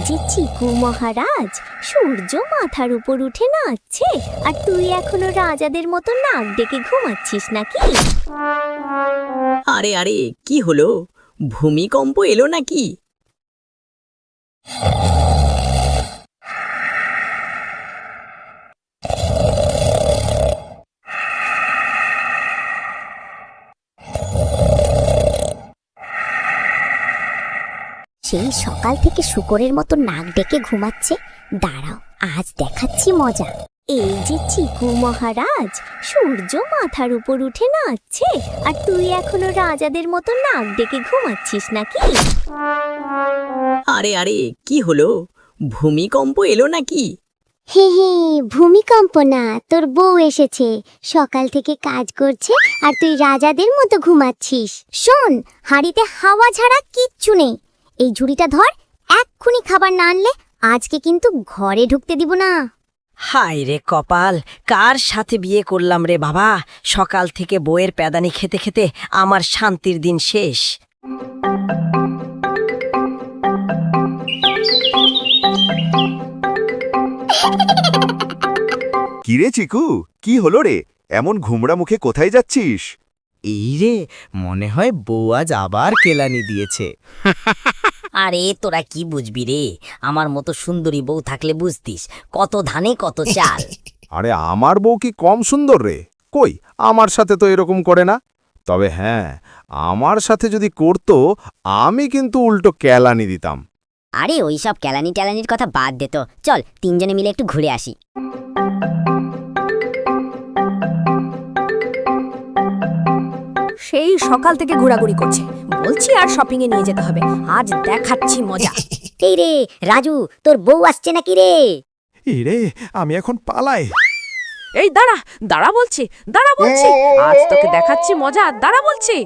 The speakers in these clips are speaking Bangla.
যে চিকু মহারাজ, সূর্য মাথার উপর উঠে নাচছে আর তুই এখনো রাজাদের মতো নাক ডেকে ঘুমাচ্ছিস নাকি? আরে আরে, কি হলো? ভূমিকম্প এলো নাকি? সেই সকাল থেকে শূকরের মতো নাক ডেকে ঘুমাচ্ছে। দাঁড়াও, আজ দেখাচ্ছি মজা। এই যে চিকু মহারাজ, সূর্য মাথার উপর উঠে নাচছে আর তুই এখনো রাজাদের মতো নাক ডেকে ঘুমাচ্ছিস নাকি? আরে আরে, কি হলো? ভূমিকম্প এলো নাকি? হে হে, ভূমিকম্প না, তোর বউ এসেছে। সকাল থেকে কাজ করছে আর তুই রাজাদের মতো ঘুমাচ্ছিস। শোন, হাঁড়িতে হাওয়া ছাড়া কিচ্ছু নেই। এই ঝুড়িটা ধর, এক্ষুনি খাবার না আনলে আজকে কিন্তু ঘরে ঢুকতে দিব না। হায় রে কপাল, কার সাথে বিয়ে করলাম রে বাবা! সকাল থেকে বউয়ের প্যাদানি খেতে খেতে আমার শান্তির দিন শেষ। কিরে চিকু, কি হলো রে? এমন ঘুমরা মুখে কোথায় যাচ্ছিস? এই রে, মনে হয় বউ আজ আবার কেলানি দিয়েছে। আরে তোরা কি বুঝবি রে? আমার মতো সুন্দরী বউ থাকলে বুঝতিস, কত ধানে কত চাল। আরে আমার বউ কি কম সুন্দর রে? কই, আমার সাথে তো এরকম করে না। তবে হ্যাঁ, আমার সাথে যদি করতো, আমি কিন্তু উল্টো কেলানি দিতাম। আরে ওইসব কেলানি টেলানির কথা বাদ দে তো, চল তিনজনে মিলে একটু ঘুরে আসি। সেই সকাল থেকে ঘোরাঘুরি করছে, বলছি আর শপিং এ নিয়ে যেতে হবে, আজ দেখাচ্ছি মজা। এই রে রাজু, তোর বউ আসছে নাকি রে? এই রে, আমি এখন পালাই। এই দাঁড়া দাঁড়া বলছি, দাঁড়া বলছি, আজ তোকে দেখাচ্ছি মজা, দাঁড়া বলছি।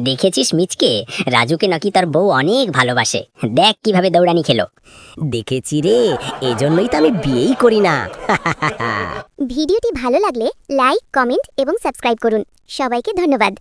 দেখেছিস মিচকে, রাজুকে নাকি তার বউ অনেক ভালোবাসে। দেখ কিভাবে দৌড়ানি খেলো। দেখেছি রে, এজন্যই তো আমি বিয়েই করি না। ভিডিওটি ভালো লাগলে লাইক, কমেন্ট এবং সাবস্ক্রাইব করুন। সবাইকে ধন্যবাদ।